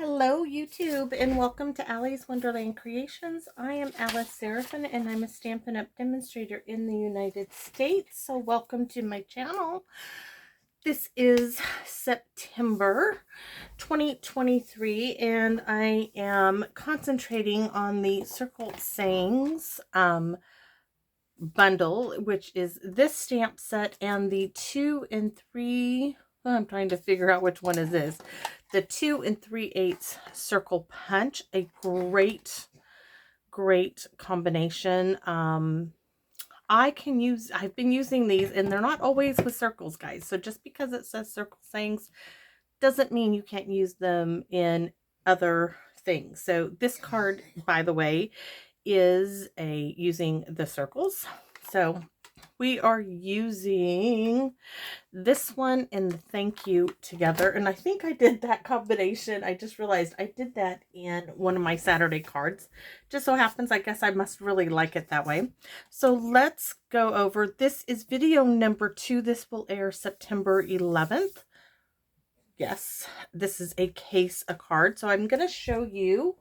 Hello YouTube and welcome to Allie's Wonderland Creations. I am Alice Seraphin and I'm a Stampin' Up! Demonstrator in the United States. So welcome to my channel. This is September 2023 and I am concentrating on the Circle Sayings bundle, which is this stamp set and the 2 and 3. I'm trying to figure out which one is this. The 2 3/8 circle punch, a great combination. I've been using these and they're not always with circles, guys. So just because it says Circle Sayings doesn't mean you can't use them in other things. So this card, by the way, is using the circles. So we are using this one and the thank you together. And I think I did that combination. I just realized I did that in one of my Saturday cards. Just so happens, I guess I must really like it that way. So let's go over. This is video number 2. This will air September 11th. Yes, this is a case of cards. So I'm going to show you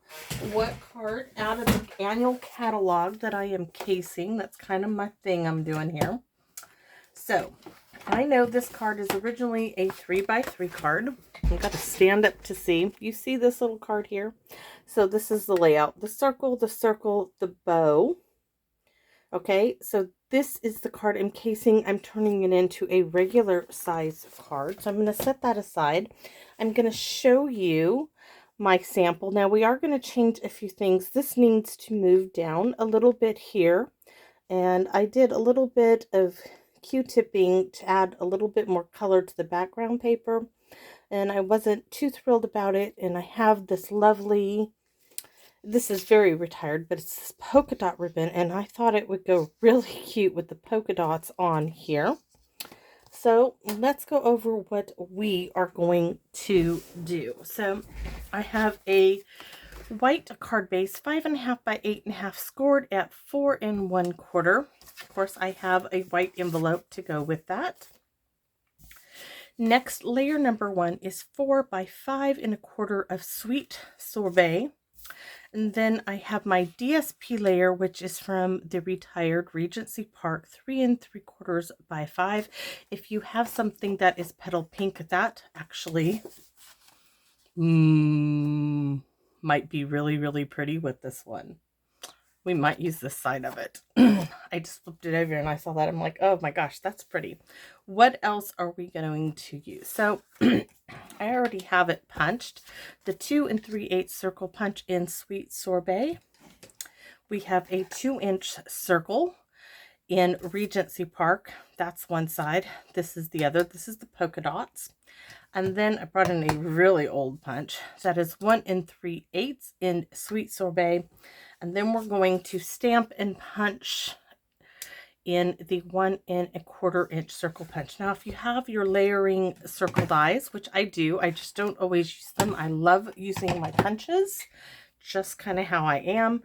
what card out of the annual catalog that I am casing. That's kind of my thing I'm doing here. So I know this card is originally a 3x3 card. I've got to stand up to see. You see this little card here? So this is the layout. The circle, the bow. Okay, so this is the card I'm casing. I'm turning it into a regular size card. So I'm going to set that aside. I'm going to show you my sample. Now we are going to change a few things. This needs to move down a little bit here. And I did a little bit of Q-tipping to add a little bit more color to the background paper. And I wasn't too thrilled about it. And I have this lovely... This is very retired, but it's this polka dot ribbon, and I thought it would go really cute with the polka dots on here. So let's go over what we are going to do. So I have a white card base, 5.5 by 8.5, scored at 4 1/4. Of course, I have a white envelope to go with that. Next, layer number 1 is 4 by 5 1/4 of sweet sorbet. And then I have my DSP layer, which is from the retired Regency Park, 3 3/4 by 5. If you have something that is petal pink, that actually might be really pretty with this one. We might use this side of it. I just flipped it over and I saw that. I'm like, oh my gosh, that's pretty. What else are we going to use? So I already have it punched. The 2 3/8 circle punch in Sweet Sorbet. We have a 2-inch circle in Regency Park. That's one side. This is the other. This is the polka dots. And then I brought in a really old punch. That is 1 3/8 in Sweet Sorbet. And then we're going to stamp and punch in the 1 1/4 inch circle punch. Now, if you have your layering circle dies, which I do, I just don't always use them. I love using my punches, just kind of how I am.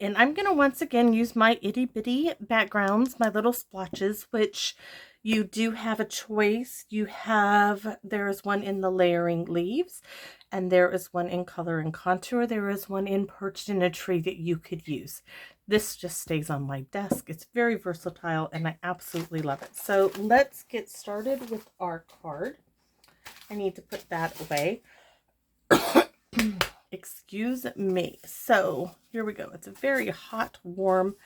And I'm going to once again use my itty bitty backgrounds, my little splotches, which you do have a choice. There is one in the layering leaves, and there is one in color and contour. There is one in perched in a tree that you could use. This just stays on my desk. It's very versatile, and I absolutely love it. So let's get started with our card. I need to put that away. Excuse me. So here we go. It's a very hot, warm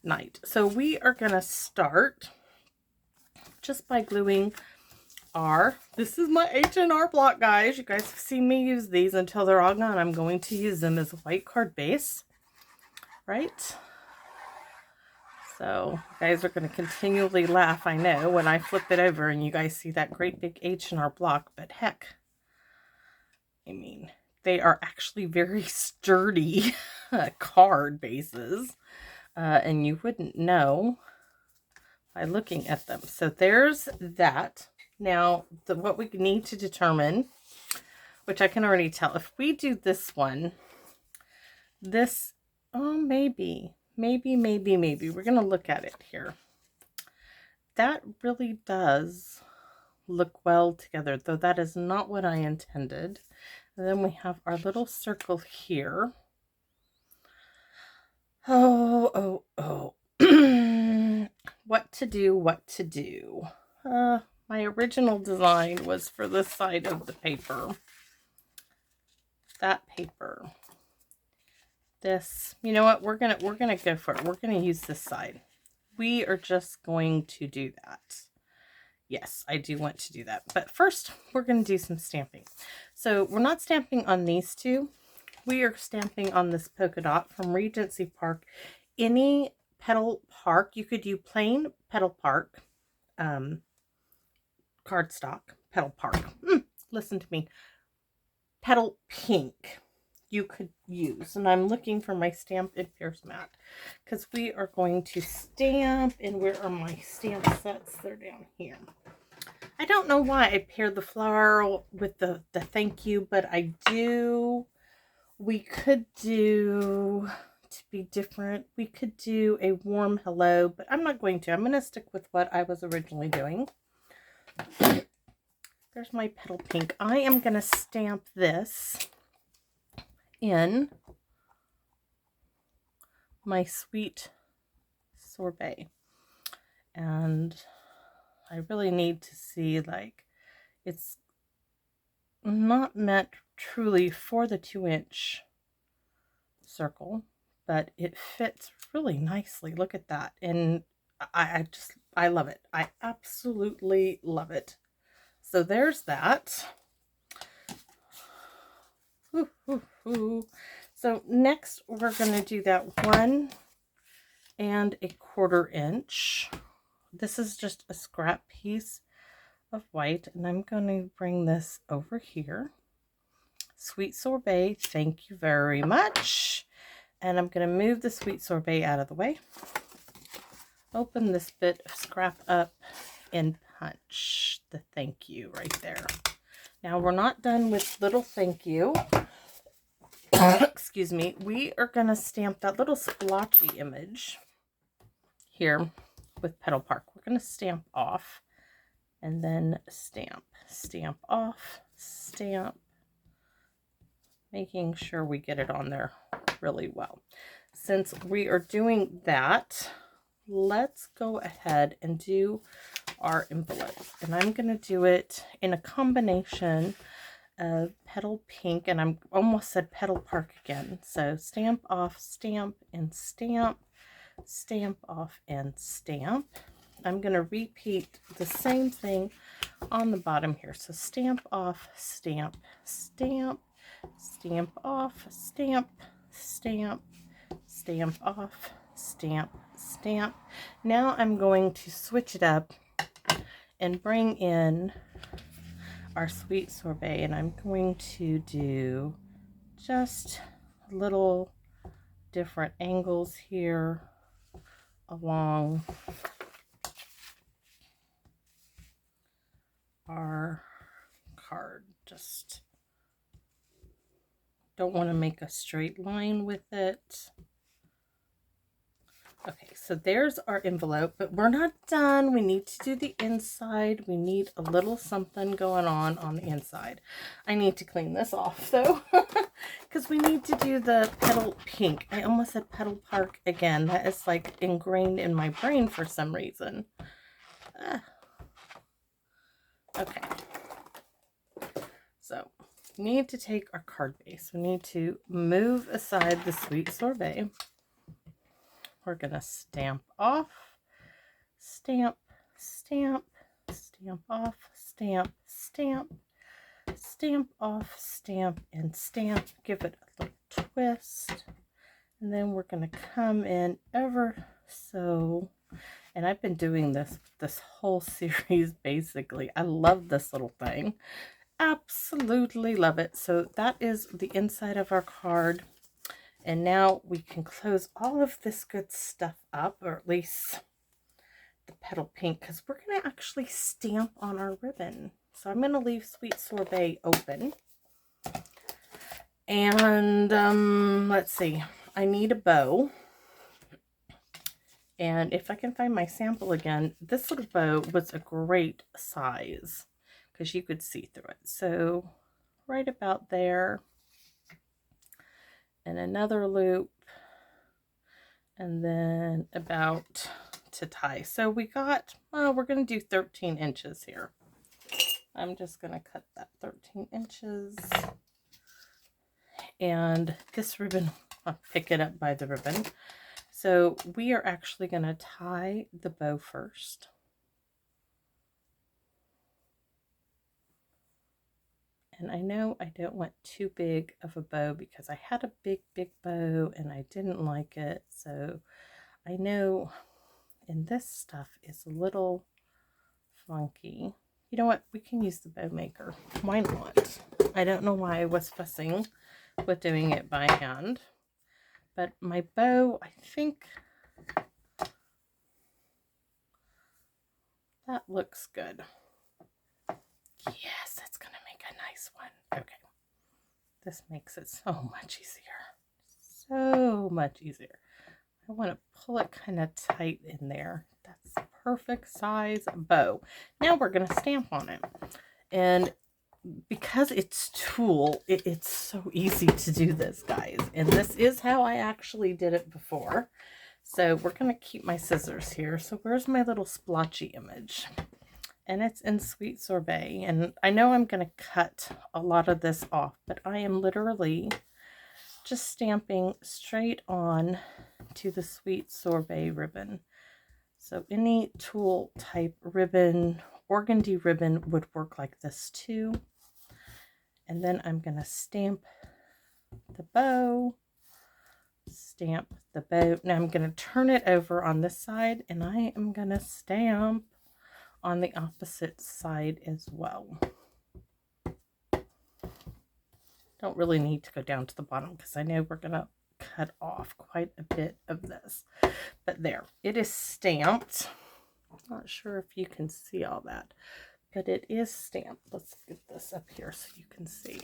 night. So we are going to start just by gluing this is my H&R block, guys. You guys have seen me use these until they're all gone. I'm going to use them as a white card base, right? So you guys are going to continually laugh, I know, when I flip it over and you guys see that great big H&R block, but heck, I mean, they are actually very sturdy card bases, and you wouldn't know by looking at them. So there's that. Now, what we need to determine, which I can already tell, if we do this one, maybe. We're going to look at it here. That really does look well together, though that is not what I intended. And then we have our little circle here. Oh. What to do, what to do. My original design was for this side of the paper. That paper. This, you know what, we're gonna go for it. We're gonna use this side. We are just going to do that. Yes, I do want to do that. But first, we're going to do some stamping. So we're not stamping on these two. We are stamping on this polka dot from Regency Park. Any Petal Park, you could do plain Petal Park, cardstock, Petal Park. Listen to me. Petal Pink you could use. And I'm looking for my Stamp and Pierce mat because we are going to stamp. And where are my stamp sets? They're down here. I don't know why I paired the flower with the thank you, but I do. We could do, to be different, we could do a warm hello, but I'm not going to. I'm going to stick with what I was originally doing. There's my Petal Pink. I am going to stamp this in my Sweet Sorbet. And I really need to see, like, it's not meant truly for the 2-inch circle, but it fits really nicely. Look at that. And I love it. I absolutely love it. So there's that. So next we're going to do that 1 1/4 inch. This is just a scrap piece of white, and I'm going to bring this over here. Sweet Sorbet, thank you very much. And I'm going to move the Sweet Sorbet out of the way. Open this bit of scrap up and punch the thank you right there. Now we're not done with little thank you. Excuse me. We are going to stamp that little splotchy image here with Petal Park. We're going to stamp off and then stamp off, stamp, making sure we get it on there really well. Since we are doing that, let's go ahead and do our envelope. And I'm going to do it in a combination of Petal Pink, and I'm almost said Petal Park again. So stamp off, stamp, and stamp, stamp off, and stamp. I'm going to repeat the same thing on the bottom here. So stamp off, stamp, stamp, stamp off, stamp, stamp, stamp off, stamp, stamp. Now I'm going to switch it up and bring in our Sweet Sorbet, and I'm going to do just little different angles here along our card. Just don't want to make a straight line with it. Okay, so there's our envelope, but we're not done. We need to do the inside. We need a little something going on the inside. I need to clean this off though, because we need to do the Petal Pink. I almost said Petal Park again. That is like ingrained in my brain for some reason. Okay. So we need to take our card base. We need to move aside the Sweet Sorbet. We're going to stamp off, stamp, stamp, stamp off, stamp, stamp, stamp off, stamp, and stamp. Give it a little twist. And then we're going to come in ever so. And I've been doing this whole series basically. I love this little thing. Absolutely love it. So that is the inside of our card. And now we can close all of this good stuff up, or at least the Petal Pink, because we're going to actually stamp on our ribbon. So I'm going to leave Sweet Sorbet open. And let's see, I need a bow. And if I can find my sample again, this little bow was a great size because you could see through it. So right about there, and another loop, and then about to tie. So we got, well, we're going to do 13 inches here. I'm just going to cut that 13 inches. And this ribbon, I'll pick it up by the ribbon. So we are actually going to tie the bow first. And I know I don't want too big of a bow because I had a big bow and I didn't like it. So I know, and this stuff is a little funky. You know what? We can use the bow maker. Why not? I don't know why I was fussing with doing it by hand. But my bow, I think that looks good. Yes, that's going to make a nice one. Okay. This makes it so much easier. So much easier. I want to pull it kind of tight in there. That's the perfect size bow. Now we're going to stamp on it. And because it's tulle, it's so easy to do this, guys. And this is how I actually did it before. So we're going to keep my scissors here. So where's my little splotchy image? And it's in Sweet Sorbet. And I know I'm going to cut a lot of this off, but I am literally just stamping straight on to the Sweet Sorbet ribbon. So any tulle type ribbon, organdy ribbon would work like this too. And then I'm going to stamp the bow, stamp the bow. Now I'm going to turn it over on this side, and I am going to stamp on the opposite side as well. Don't really need to go down to the bottom because I know we're going to cut off quite a bit of this. But there, it is stamped. Not sure if you can see all that, but it is stamped. Let's get this up here so you can see.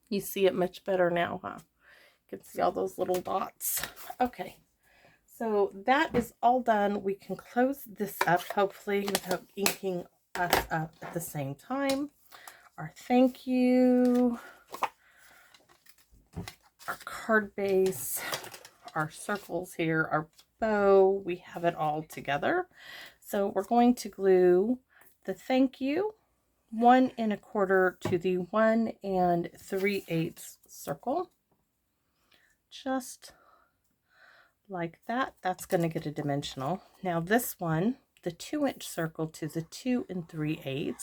You see it much better now, huh? You can see all those little dots. Okay, so that is all done. We can close this up, hopefully, without inking us up at the same time. Our thank you, our card base, our circles here, our bow, we have it all together. So we're going to glue the thank you 1 1/4 to the 1 3/8 circle, just like that. That's going to get a dimensional. Now this one, the 2-inch circle to the 2 3/8.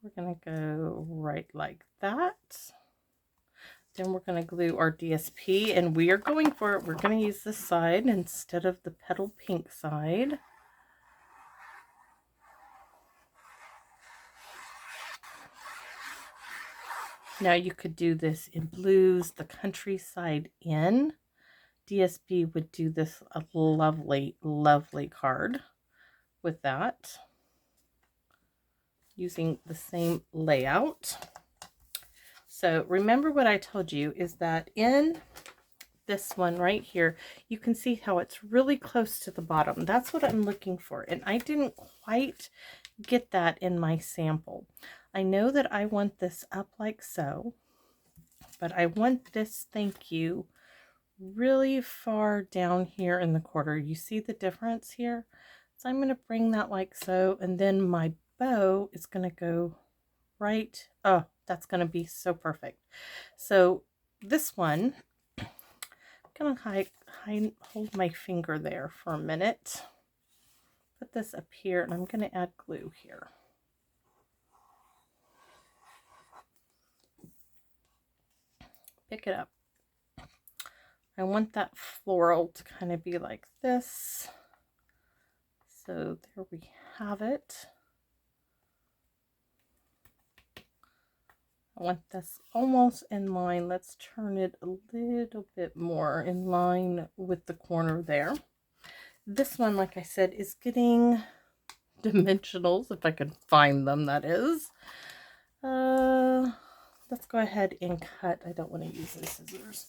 We're going to go right like that. Then we're going to glue our DSP, and we are going for it. We're going to use this side instead of the petal pink side. Now you could do this in blues, the countryside in. DSP would do this a lovely, lovely card with that, using the same layout. So remember what I told you is that in this one right here, you can see how it's really close to the bottom. That's what I'm looking for. And I didn't quite get that in my sample. I know that I want this up like so, but I want this thank you really far down here in the quarter. You see the difference here? So I'm going to bring that like so, and then my bow is going to go right. Oh, that's going to be so perfect. So this one, I'm going to hold my finger there for a minute. Put this up here, and I'm going to add glue here. Pick it up. I want that floral to kind of be like this. So there we have it. I want this almost in line. Let's turn it a little bit more in line with the corner there. This one, like I said, is getting dimensionals, if I can find them, that is. Let's go ahead and cut. I don't want to use the scissors.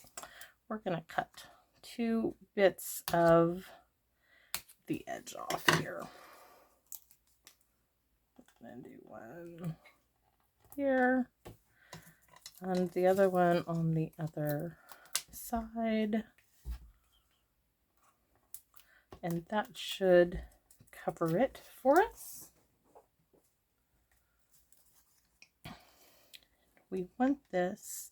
We're going to cut 2 bits of the edge off here. And do one here and the other one on the other side. And that should cover it for us. We want this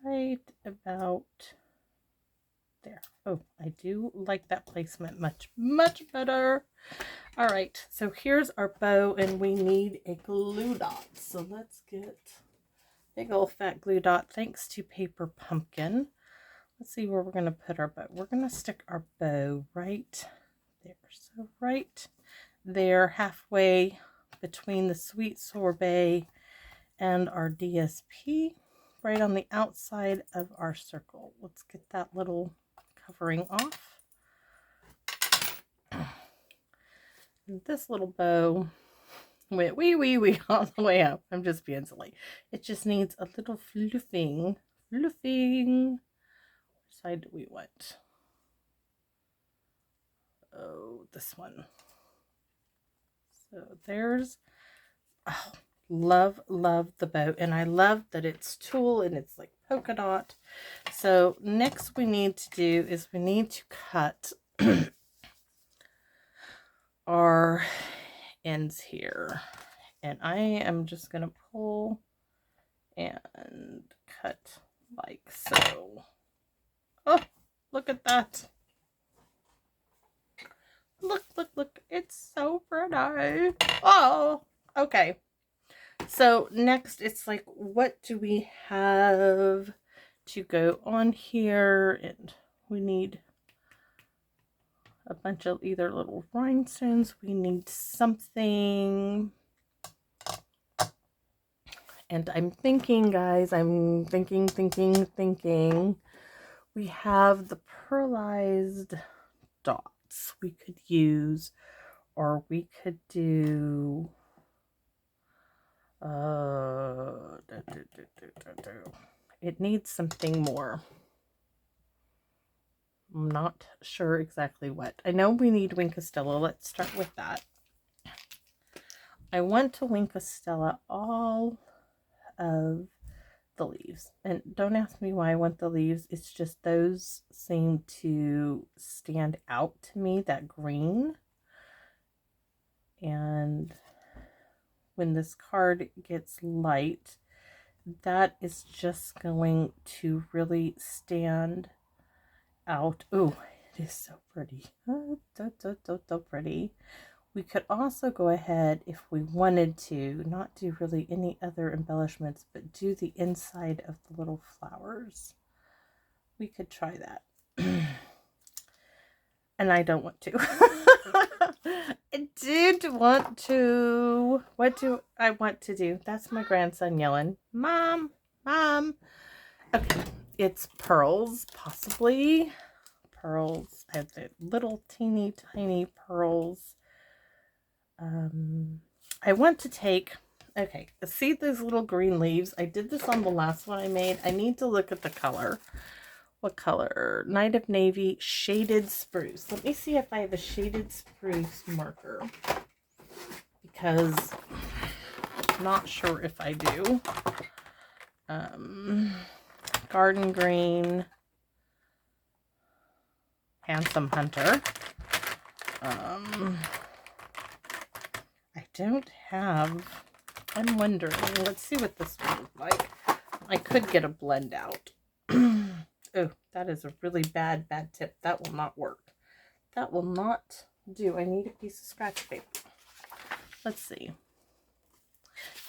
right about there. Oh, I do like that placement much, much better. All right, so here's our bow, and we need a glue dot. So let's get big old fat glue dot, thanks to Paper Pumpkin. Let's see where we're going to put our bow. We're going to stick our bow right there. So right there, halfway between the Sweet Sorbet and our DSP, right on the outside of our circle. Let's get that little covering off. And this little bow went wee all the way up. I'm just being silly. It just needs a little fluffing. Which side do we want? Oh, this one. So there's, oh, love the bow, and I love that it's tulle and it's like polka dot. So next we need to do is we need to cut our ends here, and I am just gonna pull and cut like so. Oh, look at that. Look, it's so pretty. Oh, okay. So next it's like, what do we have to go on here? And we need a bunch of either little rhinestones. We need something. And I'm thinking, guys, I'm thinking. We have the pearlized dots we could use, or we could do it needs something more. I'm not sure exactly what. I know we need Winkostella. Let's start with that. I want to Winkostella all of the leaves, and don't ask me why I want the leaves. It's just those seem to stand out to me, that green. And when this card gets light, that is just going to really stand out. Oh, it is so pretty. Oh, so pretty. We could also go ahead, if we wanted to, not do really any other embellishments, but do the inside of the little flowers. We could try that. And I don't want to. I did want to. What do I want to do? That's my grandson yelling, Mom, Mom. Okay, it's pearls, possibly. Pearls. I have the little teeny tiny pearls. I want to take, okay, see these little green leaves? I did this on the last one I made. I need to look at the color. What color? Night of Navy, shaded spruce. Let me see if I have a shaded spruce marker, because I'm not sure if I do. Garden green, Handsome Hunter. I don't have, I'm wondering, let's see what this one looks like. I could get a blend out. Oh, that is a really bad tip. That will not work. That will not do. I need a piece of scratch paper. Let's see.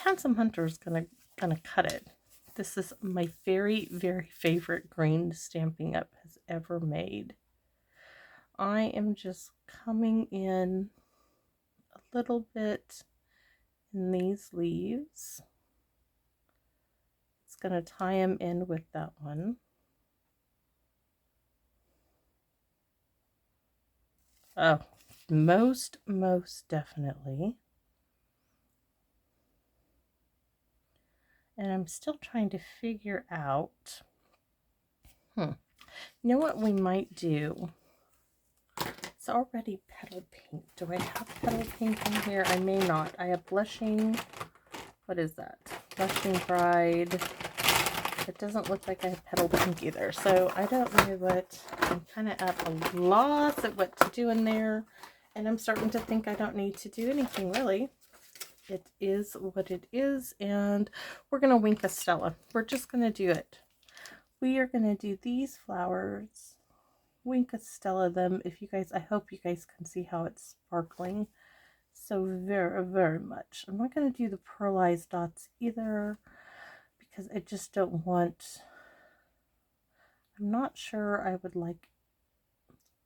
Handsome Hunter is gonna cut it. This is my very favorite green Stampin' Up has ever made. I am just coming in a little bit in these leaves. It's gonna tie them in with that one. Oh, most definitely. And I'm still trying to figure out, you know what we might do? It's already petal pink. Do I have petal pink in here? I may not. I have blushing. What is that? Blushing Bride. It doesn't look like I have petal pink either. So I don't know what. I'm kind of at a loss at what to do in there. And I'm starting to think I don't need to do anything really. It is what it is. And we're going to wink a Stella. We're just going to do it. We are going to do these flowers. Wink a Stella them. If you guys, I hope you guys can see how it's sparkling so very, very much. I'm not going to do the pearlized dots either because I just don't want, I'm not sure I would like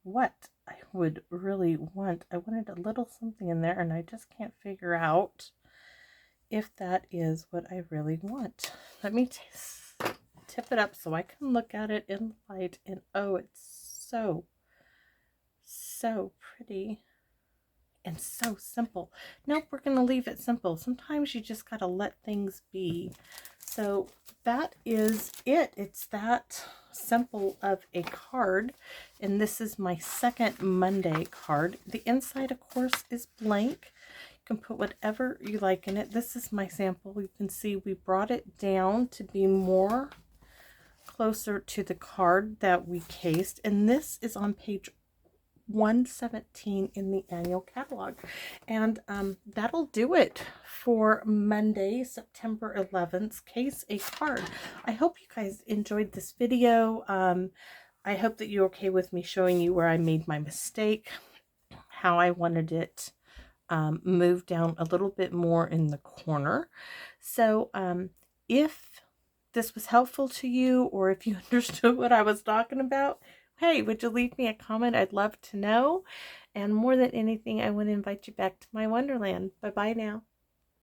what I would really want. I wanted a little something in there and I just can't figure out if that is what I really want. Let me tip it up so I can look at it in light, and oh, it's so pretty and so simple. Nope, we're going to leave it simple. Sometimes you just got to let things be. So that is it. It's that simple of a card. And this is my second Monday card. The inside, of course, is blank. You can put whatever you like in it. This is my sample. You can see we brought it down to be more closer to the card that we cased. And this is on page 117 in the annual catalog. And that'll do it for Monday, September 11th, Case a Card. I hope you guys enjoyed this video. I hope that you're okay with me showing you where I made my mistake, how I wanted it moved down a little bit more in the corner. So if this was helpful to you, or if you understood what I was talking about, hey, would you leave me a comment? I'd love to know. And more than anything, I want to invite you back to my Wonderland. Bye-bye now.